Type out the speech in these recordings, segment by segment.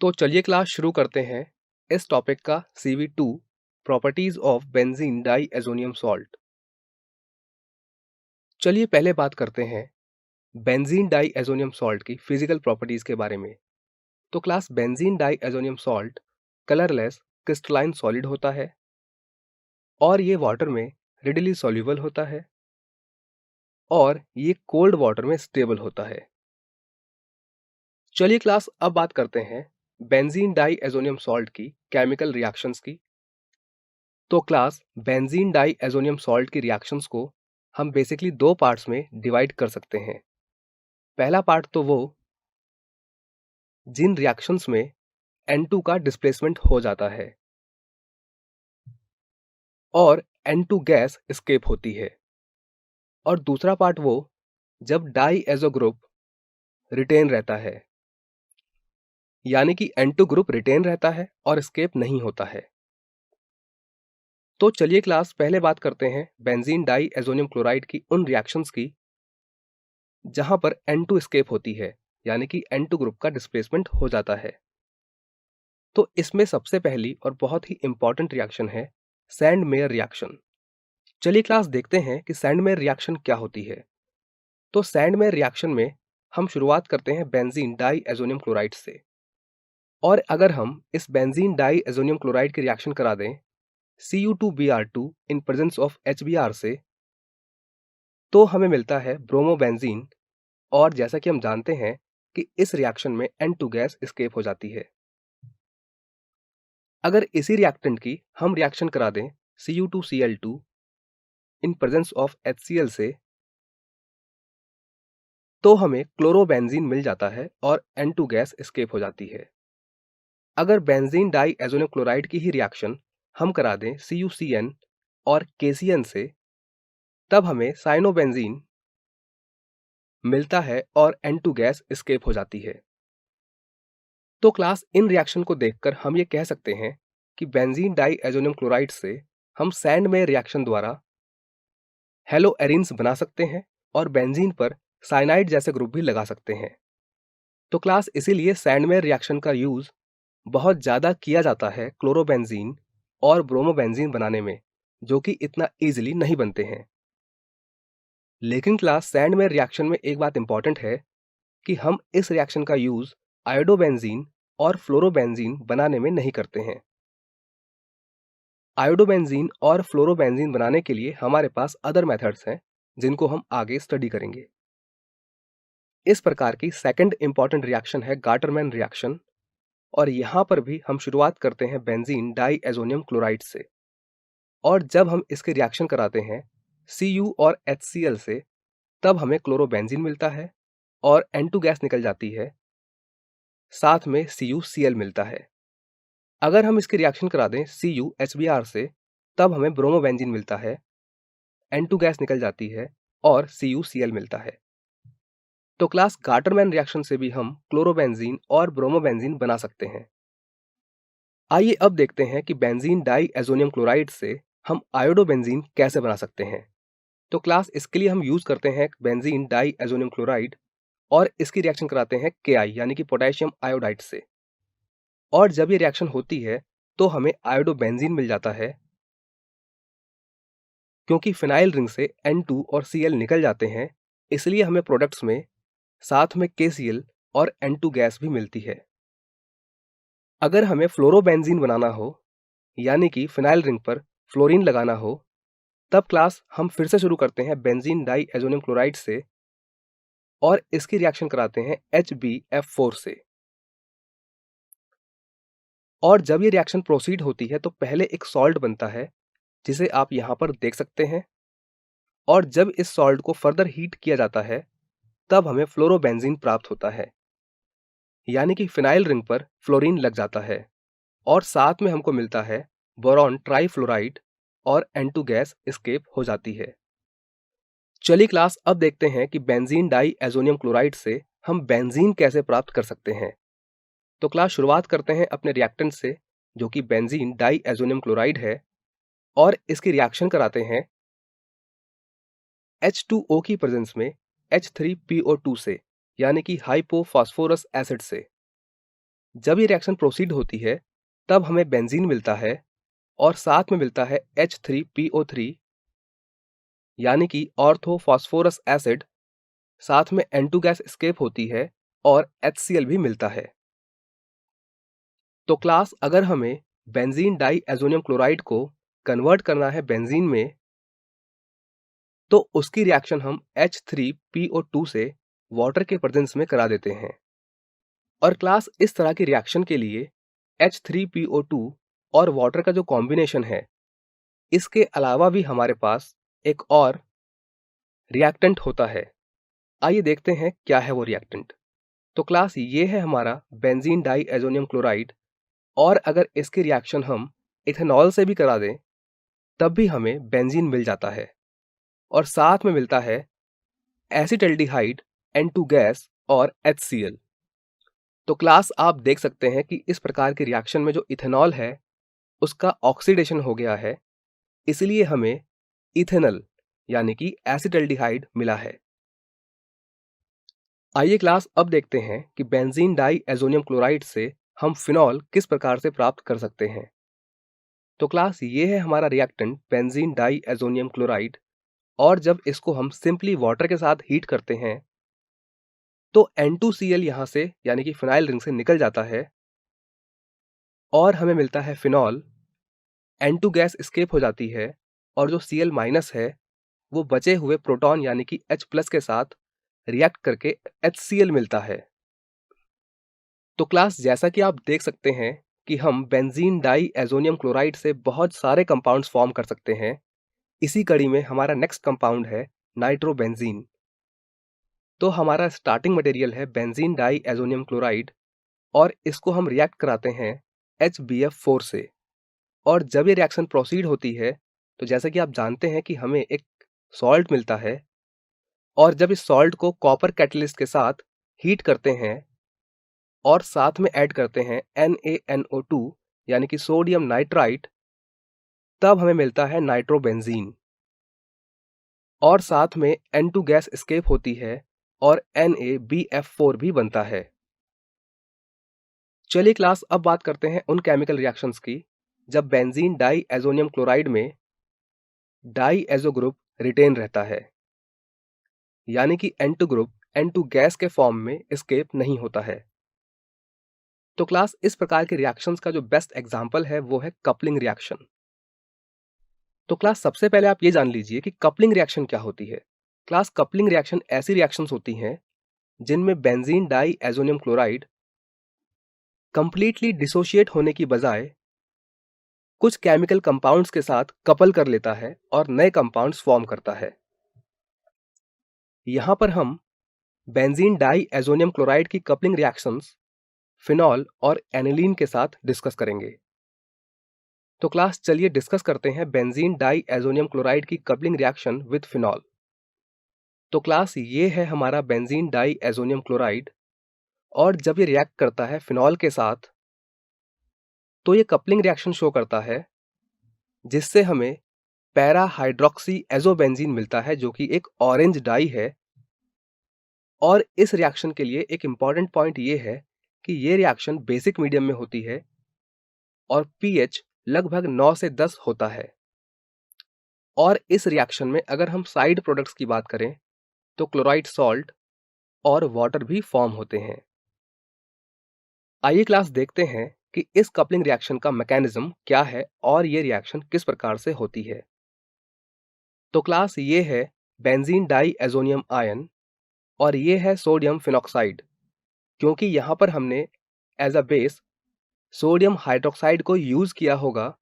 तो चलिए क्लास शुरू करते हैं इस टॉपिक का CV2 properties of benzene diazonium salt. चलिए पहले बात करते हैं बेंजीन डाई एजोनियम सॉल्ट की फिजिकल प्रॉपर्टीज के बारे में। तो class benzene diazonium salt colourless crystalline solid होता है और ये वाटर में रेडिली सॉल्युबल होता है और ये कोल्ड वाटर में स्टेबल होता है। चलिए क्लास अब बात करते हैं बेंजीन डाई एजोनियम सॉल्ट की केमिकल रिएक्शंस की। तो class benzene diazonium salt की रिएक्शंस को हम बेसिकली दो पार्ट्स में डिवाइड कर सकते हैं। पहला पार्ट तो वो जिन रिएक्शंस में N2 का डिस्प्लेसमेंट हो जाता है और N2 गैस एस्केप होती है, और दूसरा पार्ट वो जब डाई एजो ग्रुप रिटेन रहता है, यानी कि N2 ग्रुप रिटेन रहता है और एस्केप नहीं होता है। तो चलिए क्लास पहले बात करते हैं बेंजीन डाई एजोनियम क्लोराइड की उन रिएक्शंस की जहां पर N2 एस्केप होती है, यानी कि N2 ग्रुप का डिस्प्लेसमेंट हो जाता है। तो इसमें सबसे पहली और बहुत ही इंपॉर्टेंट रिएक्शन है सैंड मेयर रिएक्शन। चलिए क्लास देखते हैं कि सैंड मेयर रिएक्शन क्या होती है। तो सैंड मेयर रिएक्शन में हम शुरुआत करते हैं बेंजीन डाई एजोनियम क्लोराइड से, और अगर हम इस बेंजीन डाई एजोनियम क्लोराइड की रिएक्शन करा दें Cu2Br2 in presence of HBr से, तो हमें मिलता है ब्रोमोबेंजीन। और जैसा कि हम जानते हैं कि इस रिएक्शन में N2 गैस एस्केप हो जाती है। अगर इसी रिएक्टेंट की हम रिएक्शन करा दें Cu2Cl2 in presence of HCl से, तो हमें क्लोरोबेंजीन मिल जाता है और N2 गैस एस्केप हो जाती है। अगर बेंजीन डाई एजोनियम क्लोराइड की ही रिएक्शन हम करा दें CuCN और KCN से, तब हमें साइनोबेंजीन मिलता है और N2 गैस एस्केप हो जाती है। तो क्लास इन रिएक्शन को देखकर हम ये कह सकते हैं कि बेंजीन डाई एजोनियम क्लोराइड से हम सैंड में रिएक्शन द्वारा हेलो एरिन्स बना सकते हैं और बेंजीन पर साइनाइड जैसे ग्रुप भी लगा सकते हैं। तो क्लास इसीलिए सैंड में रिएक्शन का यूज बहुत ज़्यादा किया जाता है क्लोरोबेंजीन और ब्रोमोबेंजीन बनाने में, जो कि इतना इजीली नहीं बनते हैं। लेकिन क्लास सैंड में रिएक्शन में एक बात इंपॉर्टेंट है कि हम इस रिएक्शन का यूज आयोडोबेंजीन और फ्लोरोबेंजीन बनाने में नहीं करते हैं। आयोडोबेंजीन और फ्लोरोबेंजीन बनाने के लिए हमारे पास अदर मेथड्स हैं जिनको हम आगे स्टडी करेंगे। इस प्रकार की सेकंड इंपॉर्टेंट रिएक्शन है गाटरमैन रिएक्शन, और यहां पर भी हम शुरुआत करते हैं बेंजीन डाई एजोनियम क्लोराइड से, और जब हम इसके रिएक्शन कराते हैं Cu और HCl से, तब हमें क्लोरोबेंजीन मिलता है और N2 गैस निकल जाती है, साथ में CuCl मिलता है। अगर हम इसकी रिएक्शन करा दें CuHBr से, तब हमें ब्रोमोबेंजीन मिलता है, N2 गैस निकल जाती है और CuCl मिलता है। तो क्लास गाटरमैन रिएक्शन से भी हम क्लोरोबेंजीन और ब्रोमोबेंजीन बना सकते हैं। आइए अब देखते हैं कि बेंजीन डाई एजोनियम क्लोराइड से हम आयोडोबेंजीन कैसे बना सकते हैं। तो क्लास इसके लिए हम यूज करते हैं बेंजीन डाई एजोनियम क्लोराइड और इसकी रिएक्शन कराते हैं Ki यानी कि पोटेशियम आयोडाइड से, और जब ये रिएक्शन होती है तो हमें आयोडोबेंजीन मिल जाता है, क्योंकि फिनाइल रिंग से N2 और Cl निकल जाते हैं, इसलिए हमें प्रोडक्ट्स में साथ में KCl और N2 गैस भी मिलती है। अगर हमें फ्लोरोबेंजीन बनाना हो, यानी कि फिनाइल रिंग पर फ्लोरीन लगाना हो, तब क्लास हम फिर से शुरू करते हैं बेंजीन डाई एजोनियम क्लोराइड से और इसकी रिएक्शन कराते हैं HbF4 से। और जब ये रिएक्शन प्रोसीड होती है तो पहले एक सॉल्ट बनता है जिसे आप यहाँ पर देख सकते हैं, और जब इस सॉल्ट को फर्दर हीट किया जाता है तब हमें फ्लोरोबेंजीन प्राप्त होता है, यानी कि फिनाइल रिंग पर फ्लोरीन लग जाता है और साथ में हमको मिलता है बोरॉन ट्राइफ्लोराइड और N2 गैस एस्केप हो जाती है। चलिए क्लास अब देखते हैं कि बेंजीन डाई एजोनियम क्लोराइड से हम बेंजीन कैसे प्राप्त कर सकते हैं। तो क्लास शुरुआत करते हैं अपने रिएक्टेंट से, जो कि बेंजीन डाई एजोनियम क्लोराइड है, और इसकी रिएक्शन कराते हैं H2O की प्रेजेंस में H3PO2 से, यानी कि हाइपोफॉस्फोरस एसिड से। जब ये रिएक्शन प्रोसीड होती है तब हमें बेंजीन मिलता है और साथ में मिलता है H3PO3 यानी कि ऑर्थो फास्फोरस एसिड, साथ में N2 गैस एस्केप होती है और HCl भी मिलता है। तो क्लास अगर हमें बेंजीन डाई एजोनियम क्लोराइड को कन्वर्ट करना है बेंजीन में, तो उसकी रिएक्शन हम H3PO2 से वाटर के प्रेजेंस में करा देते हैं। और क्लास इस तरह की रिएक्शन के लिए H3PO2 और वाटर का जो कॉम्बिनेशन है, इसके अलावा भी हमारे पास एक और रिएक्टेंट होता है। आइए देखते हैं क्या है वो रिएक्टेंट। तो क्लास ये है हमारा बेंजीन डाई एजोनियम क्लोराइड, और अगर इसकी रिएक्शन हम इथेनॉल से भी करा दें तब भी हमें बेंजीन मिल जाता है और साथ में मिलता है एसिटल्डिहाइड, N2 गैस और HCl। तो क्लास आप देख सकते हैं कि इस प्रकार की रिएक्शन में जो इथेनॉल है उसका ऑक्सीडेशन हो गया है, इसलिए हमें इथेनल यानी कि एसिटल्डिहाइड मिला है। आइए क्लास अब देखते हैं कि बेंजीन डाई एजोनियम क्लोराइड से हम फिनॉल किस प्रकार से प्राप्त कर सकते हैं। तो क्लास ये है हमारा reactant benzene diazonium chloride, और जब इसको हम सिंपली वाटर के साथ हीट करते हैं तो N2Cl यहाँ से यानी कि फिनाइल रिंग से निकल जाता है और हमें मिलता है फिनॉल। N2 गैस एस्केप हो जाती है और जो Cl माइनस है वो बचे हुए प्रोटॉन यानी कि H प्लस के साथ रिएक्ट करके HCl मिलता है। तो क्लास जैसा कि आप देख सकते हैं कि हम बेंजीन डाई एजोनियम क्लोराइड से बहुत सारे कंपाउंड्स फॉर्म कर सकते हैं। इसी कड़ी में हमारा नेक्स्ट कंपाउंड है नाइट्रोबेंजीन। तो हमारा स्टार्टिंग मटेरियल है बेंजीन डाई एजोनियम क्लोराइड और इसको हम रिएक्ट कराते हैं HBF4 से। और जब ये रिएक्शन प्रोसीड होती है तो जैसा कि आप जानते हैं कि हमें एक सॉल्ट मिलता है, और जब इस सॉल्ट को कॉपर कैटलिस्ट के साथ हीट करते हैं और साथ में ऐड करते हैं NaNO2 यानी कि सोडियम नाइट्राइट, तब हमें मिलता है नाइट्रोबेंजीन। और साथ में N2 गैस एस्केप होती है और NaBF4 भी बनता है। चलिए क्लास अब बात करते हैं उन केमिकल रिएक्शंस की जब बेंजीन डाई एजोनियम क्लोराइड में डाई एजो ग्रुप रिटेन रहता है, यानी कि N2 ग्रुप N2 गैस के फॉर्म में एस्केप नहीं होता है। तो क्लास इस प्रकार के रिएक्शंस का जो बेस्ट एग्जांपल है वो है कपलिंग रिएक्शन। तो क्लास सबसे पहले आप ये जान लीजिए कि कपलिंग रिएक्शन क्या होती है। क्लास कपलिंग रिएक्शन ऐसी रिएक्शंस होती हैं जिनमें benzene diazonium chloride completely dissociate होने की बजाय कुछ केमिकल कंपाउंड्स के साथ कपल कर लेता है और नए कंपाउंड्स फॉर्म करता है। यहां पर हम बेंजीन डाई एजोनियम क्लोराइड की कपलिंग रिएक्शंस फिनॉल और एनिलीन के साथ डिस्कस करेंगे। तो क्लास चलिए डिस्कस करते हैं बेंजीन डाई एजोनियम क्लोराइड की कपलिंग रिएक्शन विद फिनॉल। तो क्लास ये है हमारा बेंजीन डाई एजोनियम क्लोराइड, और जब ये रिएक्ट करता है फिनॉल के साथ तो ये कपलिंग रिएक्शन शो करता है जिससे हमें पैरा हाइड्रोक्सी एजोबेंजीन मिलता है जो कि एक ऑरेंज डाई है। और इस रिएक्शन के लिए एक इंपॉर्टेंट पॉइंट ये है कि ये रिएक्शन बेसिक मीडियम में होती है और pH लगभग 9 से 10 होता है। और इस रिएक्शन में अगर हम साइड प्रोडक्ट्स की बात करें तो क्लोराइड सॉल्ट और वाटर भी फॉर्म होते हैं। आइए क्लास देखते हैं कि इस कपलिंग रिएक्शन का मैकेनिज्म क्या है और ये रिएक्शन किस प्रकार से होती है। तो क्लास ये है बेंजीन डाई एजोनियम आयन और ये है सोडियम फिनॉक्साइड, क्योंकि यहाँ पर हमने as a base sodium hydroxide को यूज किया होगा,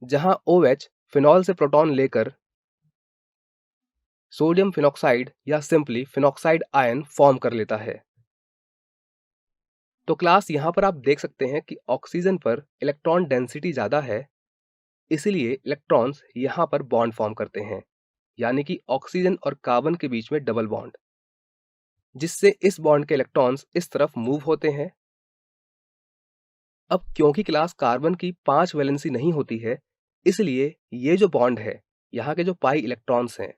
जहां OH फिनॉल से प्रोटॉन लेकर सोडियम फिनॉक्साइड या सिंपली फिनॉक्साइड आयन फॉर्म कर लेता है। तो क्लास यहां पर आप देख सकते हैं कि ऑक्सीजन पर इलेक्ट्रॉन डेंसिटी ज्यादा है, इसीलिए इलेक्ट्रॉन्स यहां पर बॉन्ड फॉर्म करते हैं, यानी कि ऑक्सीजन और कार्बन के बीच में डबल बॉन्ड, जिससे इस बॉन्ड के इलेक्ट्रॉन्स इस तरफ मूव होते हैं। अब क्योंकि क्लास कार्बन की 5 वैलेंसी नहीं होती है, इसलिए ये जो बॉन्ड है, यहाँ के जो पाई इलेक्ट्रॉन्स हैं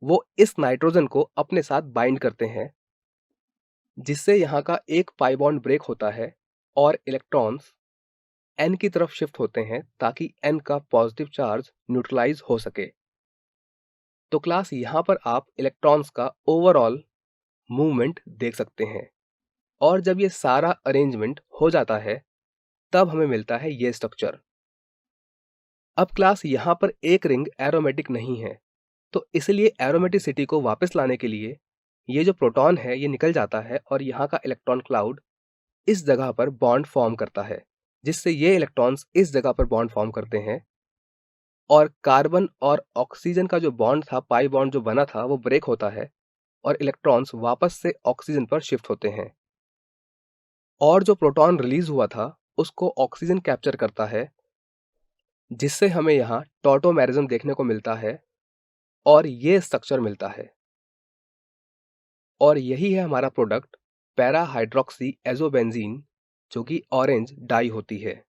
वो इस नाइट्रोजन को अपने साथ बाइंड करते हैं जिससे यहाँ का एक पाई बॉन्ड ब्रेक होता है और इलेक्ट्रॉन्स n की तरफ शिफ्ट होते हैं ताकि n का पॉजिटिव चार्ज न्यूट्रलाइज हो सके। तो क्लास यहाँ पर आप इलेक्ट्रॉन्स का ओवरऑल मूवमेंट देख सकते हैं, और जब ये सारा अरेंजमेंट हो जाता है तब हमें मिलता है ये स्ट्रक्चर। अब क्लास यहाँ पर एक रिंग एरोमेटिक नहीं है, तो इसलिए एरोमेटिसिटी को वापस लाने के लिए ये जो प्रोटॉन है ये निकल जाता है और यहाँ का इलेक्ट्रॉन क्लाउड इस जगह पर बॉन्ड फॉर्म करता है, जिससे ये इलेक्ट्रॉन्स इस जगह पर बॉन्ड फॉर्म करते हैं और कार्बन और ऑक्सीजन का जो बॉन्ड था, पाई बॉन्ड जो बना था, वो ब्रेक होता है और इलेक्ट्रॉन्स वापस से ऑक्सीजन पर शिफ्ट होते हैं। और जो प्रोटॉन रिलीज हुआ था उसको ऑक्सीजन कैप्चर करता है, जिससे हमें यहाँ टॉटोमेरिज्म देखने को मिलता है और ये स्ट्रक्चर मिलता है। और यही है हमारा प्रोडक्ट पैरा हाइड्रोक्सी एजोबेंजीन, जो कि ऑरेंज डाई होती है।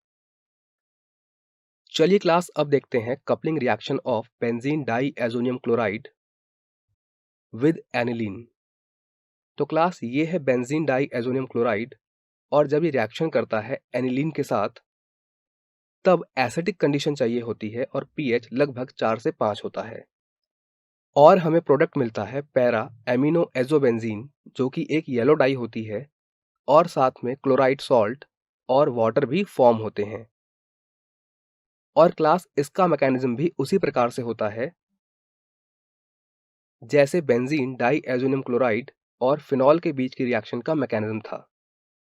चलिए क्लास अब देखते हैं coupling reaction of benzene diazonium chloride with aniline. तो क्लास ये है बेंजीन डाई एजोनियम क्लोराइड, और जब ये रिएक्शन करता है एनिलीन के साथ तब एसिडिक कंडीशन चाहिए होती है और पीएच लगभग 4 से 5 होता है, और हमें प्रोडक्ट मिलता है पैरा एमिनो एजोबेंजीन, जो कि एक येलो डाई होती है और साथ में क्लोराइड सॉल्ट और वाटर भी फॉर्म होते हैं। और क्लास इसका मैकेनिज्म भी उसी प्रकार से होता है जैसे बेंजीन डाई एजोनियम क्लोराइड और फिनॉल के बीच की रिएक्शन का मैकेनिज्म था।